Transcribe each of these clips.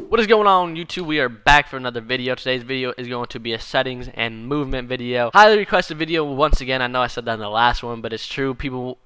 What is going on, YouTube? We are back for another video. Today's video is going to be a settings and movement video. Highly requested video once again. I know I said that in the last one, but it's true. People,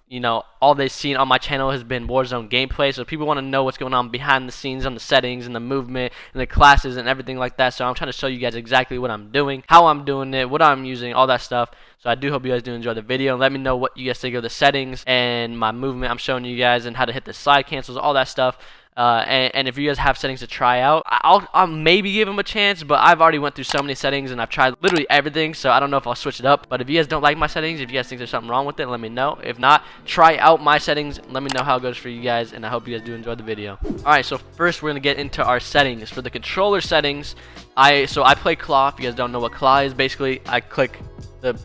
all they've seen on my channel has been Warzone gameplay, so people want to know what's going on behind the scenes on the settings and the movement and the classes and everything like that. So I'm trying to show you guys exactly what I'm doing, how I'm doing it, what I'm using, all that stuff. So I do hope you guys do enjoy the video. Let me know what you guys think of the settings and my movement I'm showing you guys and how to hit the slide cancels, all that stuff. And if you guys have settings to try out, I'll maybe give them a chance, but I've already went through so many settings and I've tried literally everything, so I don't know if I'll switch it up. But if you guys don't like my settings, if you guys think there's something wrong with it, let me know. If not, try out my settings, let me know how it goes for you guys, and I hope you guys do enjoy the video. Alright, so first we're going to get into our settings. For the controller settings, I play claw. If you guys don't know what claw is, basically I click the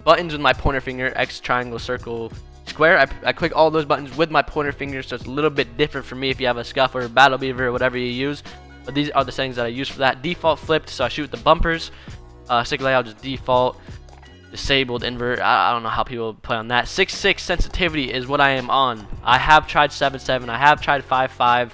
buttons with my pointer finger, X, triangle, circle, square. I click all those buttons with my pointer finger, so it's a little bit different for me if you have a scuff or a battle beaver or whatever you use. But these are the settings that I use for that. Default flipped, so I shoot with the bumpers. Stick layout just default. Disabled invert. I don't know how people play on that. 6.6 sensitivity is what I am on. I have tried 7.7. I have tried 5.5.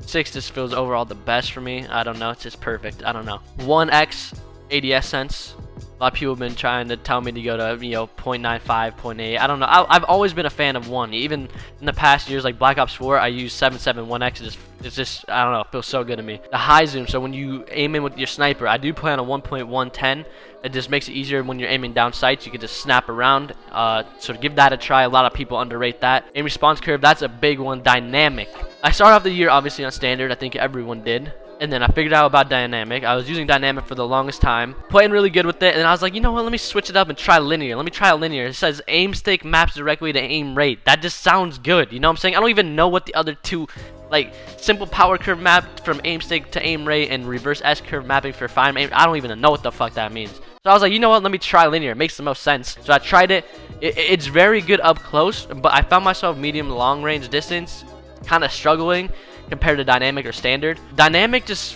6 just feels overall the best for me. I don't know. It's just perfect. I don't know. 1x ADS sense. A lot of people have been trying to tell me to go to 0.95, 0.8. I don't know. I've always been a fan of 1. Even in the past years, like Black Ops 4, I used 7.7 1x. It's just I don't know. It feels so good to me. The high zoom. So when you aim in with your sniper, I do play on a 1.110. It just makes it easier when you're aiming down sights. You can just snap around. So give that a try. A lot of people underrate that. Aim response curve. That's a big one. Dynamic. I started off the year obviously on standard. I think everyone did. And then I figured out about dynamic. I was using dynamic for the longest time, playing really good with it, and I was like, you know what, let me switch it up and try linear. Let me try linear. It says aim stick maps directly to aim rate. That just sounds good, you know what I'm saying? I don't even know what the other two, like simple power curve map from aim stick to aim rate and reverse S curve mapping for fine aim. I don't even know what the fuck that means. So I was like, you know what, let me try linear. It makes the most sense. So I tried it. It's very good up close, but I found myself medium long range distance kind of struggling compared to dynamic or standard. Dynamic just,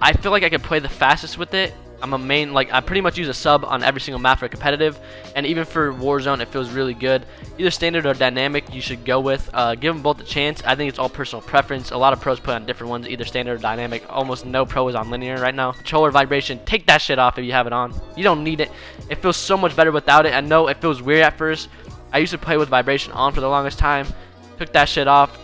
I feel like I could play the fastest with it. I'm a main, I pretty much use a sub on every single map for competitive, and even for Warzone it feels really good. Either standard or dynamic you should go with. Give them both a chance. I think it's all personal preference. A lot of pros play on different ones, either standard or dynamic. Almost no pro is on linear right now. Controller vibration, take that shit off if you have it on. You don't need it. It feels so much better without it. I know it feels weird at first. I used to play with vibration on for the longest time. Took that shit off.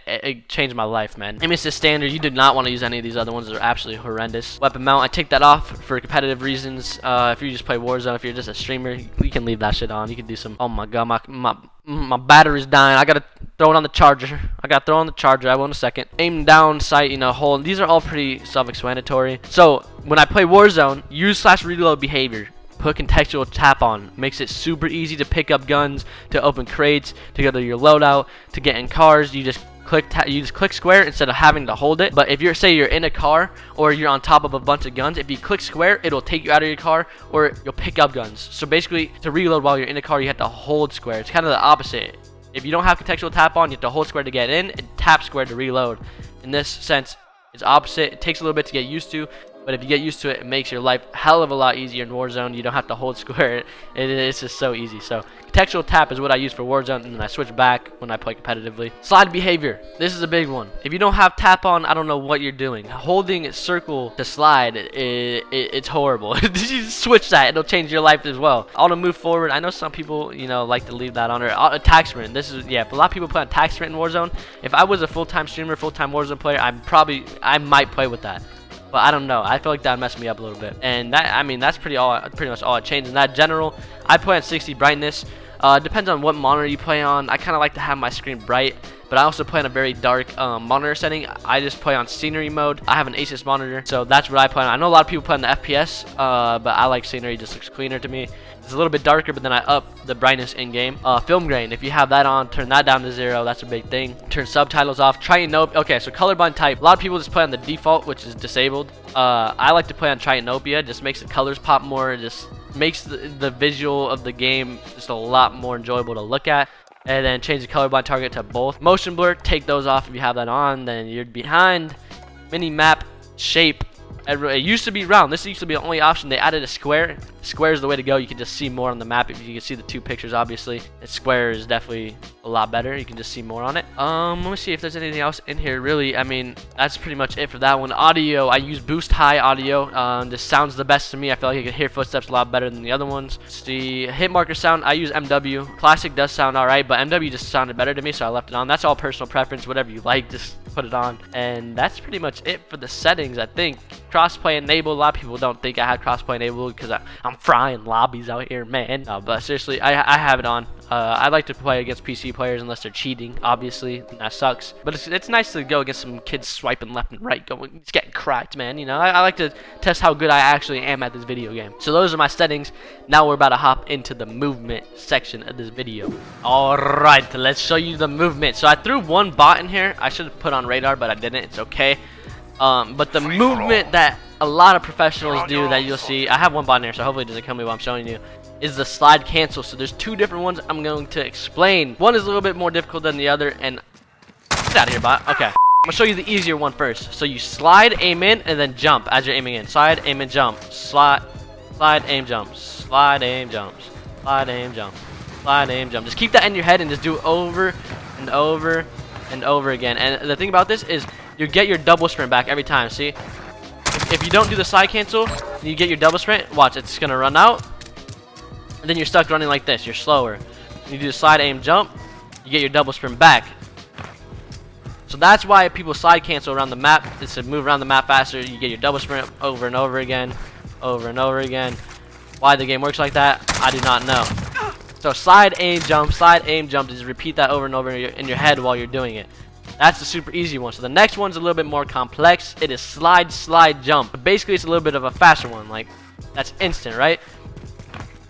It changed my life, man. Aim assist standard, you do not want to use any of these other ones. They're absolutely horrendous. Weapon mount, I take that off for competitive reasons. If you just play Warzone, if you're just a streamer, you can leave that shit on. You can do some, oh my god, my battery's dying. I gotta throw it on the charger. I will in a second. Aim down, sight, hold. These are all pretty self-explanatory. So when I play Warzone, use /reload behavior. Put contextual tap on. Makes it super easy to pick up guns, to open crates, to go to your loadout, to get in cars. You just click square instead of having to hold it. But if you're in a car or you're on top of a bunch of guns, if you click square, it'll take you out of your car or you'll pick up guns. So basically, to reload while you're in a car, you have to hold square. It's kind of the opposite. If you don't have contextual tap on, you have to hold square to get in and tap square to reload. In this sense, it's opposite. It takes a little bit to get used to, but if you get used to it, it makes your life a hell of a lot easier in Warzone. You don't have to hold square. It's just so easy. So contextual tap is what I use for Warzone, and then I switch back when I play competitively. Slide behavior. This is a big one. If you don't have tap on, I don't know what you're doing. Holding circle to slide, it's horrible. You just switch that. It'll change your life as well. Auto move forward. I know some people, like to leave that on. Or attack sprint. This is, yeah, a lot of people play on attack sprint in Warzone. If I was a full-time streamer, full-time Warzone player, I might play with that. But I don't know. I feel like that messed me up a little bit. And that's pretty much all it changed. In that general, I play on 60 brightness. Depends on what monitor you play on. I kind of like to have my screen bright, but I also play on a very dark monitor setting. I just play on scenery mode. I have an Asus monitor, so that's what I play on. I know a lot of people play on the FPS, but I like scenery. It just looks cleaner to me. It's a little bit darker, but then I up the brightness in game. Film grain, if you have that on, turn that down to 0. That's a big thing. Turn subtitles off. Trianopia. Okay, so colorblind type. A lot of people just play on the default, which is disabled. I like to play on Trianopia. It just makes the colors pop more. It just makes the visual of the game just a lot more enjoyable to look at. And then change the colorblind target to both. Motion blur, take those off if you have that on. Then you're behind. Mini map shape. It used to be round. This used to be the only option. They added a square. Square is the way to go. You can just see more on the map. If you can see the two pictures, obviously, square is definitely a lot better. You can just see more on it. Let me see if there's anything else in here. Really, I mean, that's pretty much it for that one. Audio, I use boost high audio. This sounds the best to me. I feel like I can hear footsteps a lot better than the other ones. The hit marker sound, I use MW. Classic does sound alright, but MW just sounded better to me, so I left it on. That's all personal preference. Whatever you like, just put it on. And that's pretty much it for the settings, I think. Crossplay enabled. A lot of people don't think I had crossplay enabled because I'm frying lobbies out here, man. But seriously, I have it on. I like to play against PC players unless they're cheating, obviously, and that sucks. But it's nice to go against some kids swiping left and right, it's getting cracked, man. You know, I like to test how good I actually am at this video game. So those are my settings. Now we're about to hop into the movement section of this video. Alright, let's show you the movement. So I threw one bot in here. I should have put on radar, but I didn't. It's okay. But the movement that a lot of professionals do that you'll see, I have one bot in here, so hopefully it doesn't kill me while I'm showing you, is the slide cancel. So there's two different ones I'm going to explain. One is a little bit more difficult than the other, and get out of here, bot. Okay, I'm gonna show you the easier one first. So you slide, aim in, and then jump as you're aiming in. Slide, aim, and jump. Slide, aim, jump. Slide, aim, jump. Slide, aim, jump. Slide, aim, jump. Just keep that in your head and just do it over and over and over again. And the thing about this is you get your double sprint back every time. See, if you don't do the slide cancel and you get your double sprint, watch, it's gonna run out, and then you're stuck running like this. You're slower. You do the slide, aim, jump, you get your double sprint back. So that's why people slide cancel around the map. It's to move around the map faster. You get your double sprint over and over again, over and over again. Why the game works like that, I do not know. So slide, aim, jump, just repeat that over and over in your head while you're doing it. That's the super easy one. So the next one's a little bit more complex. It is slide, jump. But basically, it's a little bit of a faster one. Like, that's instant, right?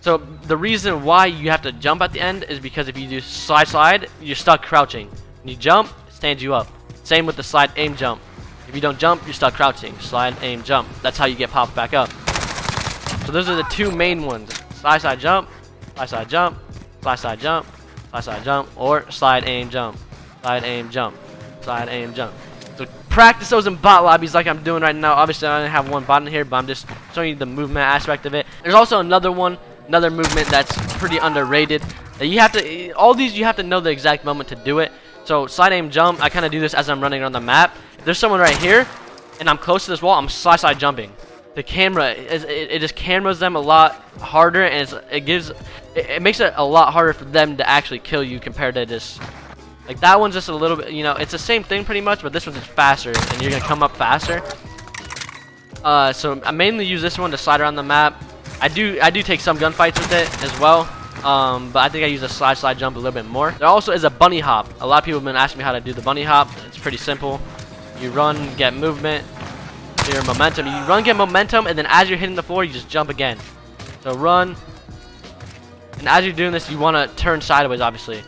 So the reason why you have to jump at the end is because if you do slide, you're stuck crouching. When you jump, it stands you up. Same with the slide, aim, jump. If you don't jump, you're stuck crouching. Slide, aim, jump. That's how you get popped back up. So those are the two main ones. Slide, jump. Slide, jump. Slide, jump. Slide, jump. Or slide, aim, jump. Slide, aim, jump. Slide, aim, jump. So practice those in bot lobbies like I'm doing right now. Obviously, I only have one bot in here, but I'm just showing you the movement aspect of it. There's also another movement that's pretty underrated. You have to, all these you have to know the exact moment to do it. So slide, aim, jump. I kind of do this as I'm running around the map. If there's someone right here, and I'm close to this wall, I'm slide jumping. The camera, it just cameras them a lot harder, and it makes it a lot harder for them to actually kill you compared to just. Like that one's just a little bit, you know, it's the same thing pretty much, but this one's just faster, and you're gonna come up faster. So I mainly use this one to slide around the map. I do take some gunfights with it as well, but I think I use a slide jump a little bit more. There also is a bunny hop. A lot of people have been asking me how to do the bunny hop. It's pretty simple. You run, get movement, your momentum. You run, get momentum, and then as you're hitting the floor, you just jump again. So run, and as you're doing this, you want to turn sideways, obviously.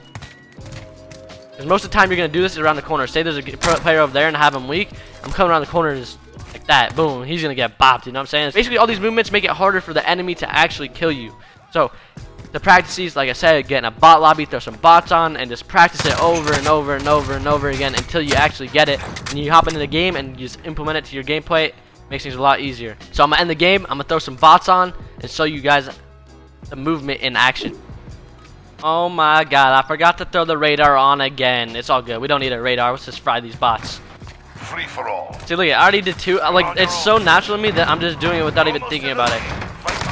Because most of the time you're going to do this is around the corner. Say there's a player over there and I have him weak. I'm coming around the corner just like that. Boom. He's going to get bopped. You know what I'm saying? Basically, all these movements make it harder for the enemy to actually kill you. So, to practice these, like I said, get in a bot lobby, throw some bots on, and just practice it over and over and over and over again until you actually get it. And you hop into the game and you just implement it to your gameplay. It makes things a lot easier. So, I'm going to end the game. I'm going to throw some bots on and show you guys the movement in action. Oh my god, I forgot to throw the radar on again. It's all good. We don't need a radar. Let's just fry these bots. Free for all. See, look, I already did two. Like, it's so natural to me that I'm just doing it without even thinking about it.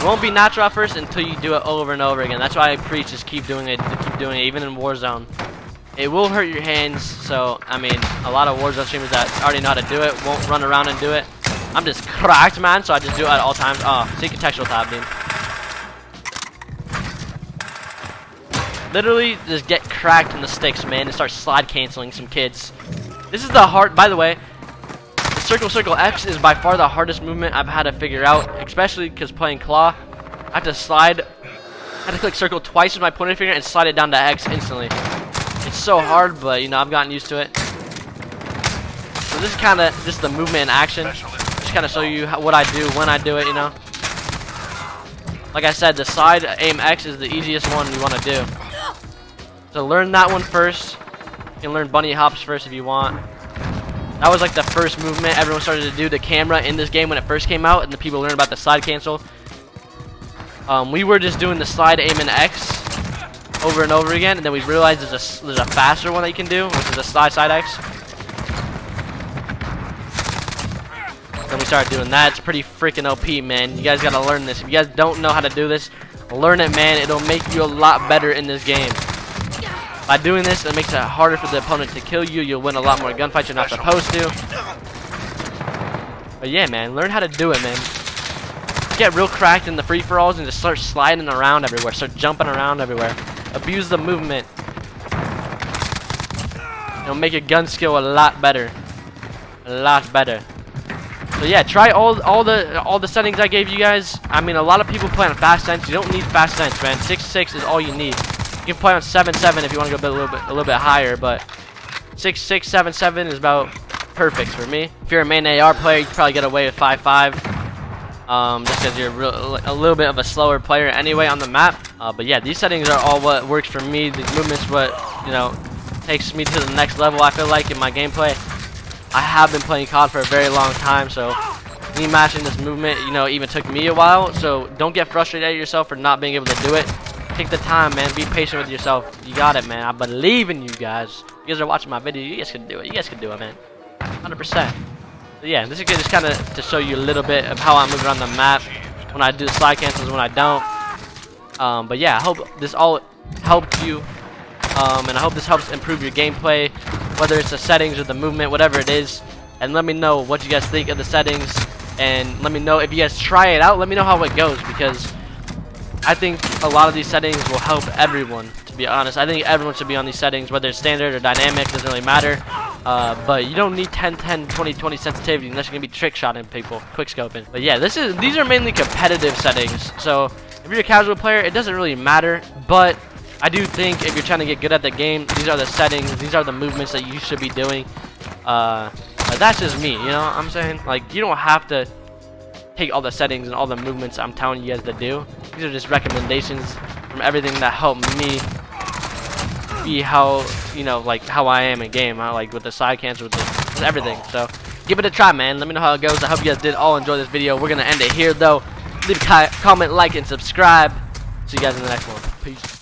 It won't be natural at first until you do it over and over again. That's why I preach, just keep doing it, even in Warzone. It will hurt your hands, so, I mean, a lot of Warzone streamers that already know how to do it won't run around and do it. I'm just cracked, man, so I just do it at all times. Oh, see, contextual tab, dude. Literally just get cracked in the sticks, man, and start slide canceling some kids. This is the hard, by the way, the circle X is by far the hardest movement I've had to figure out, especially because playing claw. I have to slide, I have to click circle twice with my pointer finger and slide it down to X instantly. It's so hard, but you know, I've gotten used to it. So this is kind of just the movement in action. Just kind of show you what I do when I do it, you know. Like I said, the slide aim X is the easiest one you want to do. So learn that one first. You can learn bunny hops first if you want. That was like the first movement everyone started to do, the camera in this game when it first came out, and the people learned about the slide cancel. We were just doing the slide, aim, and X over and over again, and then we realized there's a faster one that you can do, which is a slide, side X. Then we started doing that. It's pretty freaking OP, man. You guys gotta learn this. If you guys don't know how to do this, learn it, man. It'll make you a lot better in this game. By doing this, it makes it harder for the opponent to kill you. You'll win a lot more gunfights you're not supposed to. But yeah, man, learn how to do it, man. Get real cracked in the free-for-alls and just start sliding around everywhere. Start jumping around everywhere. Abuse the movement. It'll make your gun skill a lot better. A lot better. So yeah, try all the settings I gave you guys. I mean, a lot of people play on fast sense. You don't need fast sense, man. 6.6 is all you need. You can play on 7.7 if you want to go a little bit higher, but 6.6, 7.7 is about perfect for me. If you're a main AR player, you can probably get away with 5.5, just because you're a little bit of a slower player anyway on the map. But yeah, these settings are all what works for me. These movements, what takes me to the next level. I feel like in my gameplay. I have been playing COD for a very long time, so me matching this movement, even took me a while. So don't get frustrated at yourself for not being able to do it. Take the time, man. Be patient with yourself. You got it, man. I believe in you guys. You guys are watching my video. You guys can do it. You guys can do it, man. 100%. So yeah, this is just kind of to show you a little bit of how I move around the map. When I do slide cancels, when I don't. But yeah, I hope this all helped you. And I hope this helps improve your gameplay. Whether it's the settings or the movement, whatever it is. And let me know what you guys think of the settings. And let me know if you guys try it out. Let me know how it goes, because I think a lot of these settings will help everyone, to be honest. I think everyone should be on these settings, whether it's standard or dynamic, doesn't really matter. But you don't need 10, 10, 20, 20 sensitivity unless you're going to be trick shotting people, quick scoping. But yeah, these are mainly competitive settings. So if you're a casual player, it doesn't really matter. But I do think if you're trying to get good at the game, these are the settings, these are the movements that you should be doing. That's just me, you know what I'm saying? Like, you don't have to take all the settings and all the movements I'm telling you guys to do. These are just recommendations from everything that helped me be how, like how I am in game. Like with the side cancel, with everything. So give it a try, man. Let me know how it goes. I hope you guys did all enjoy this video. We're gonna end it here though. Leave a comment, like, and subscribe. See you guys in the next one. Peace.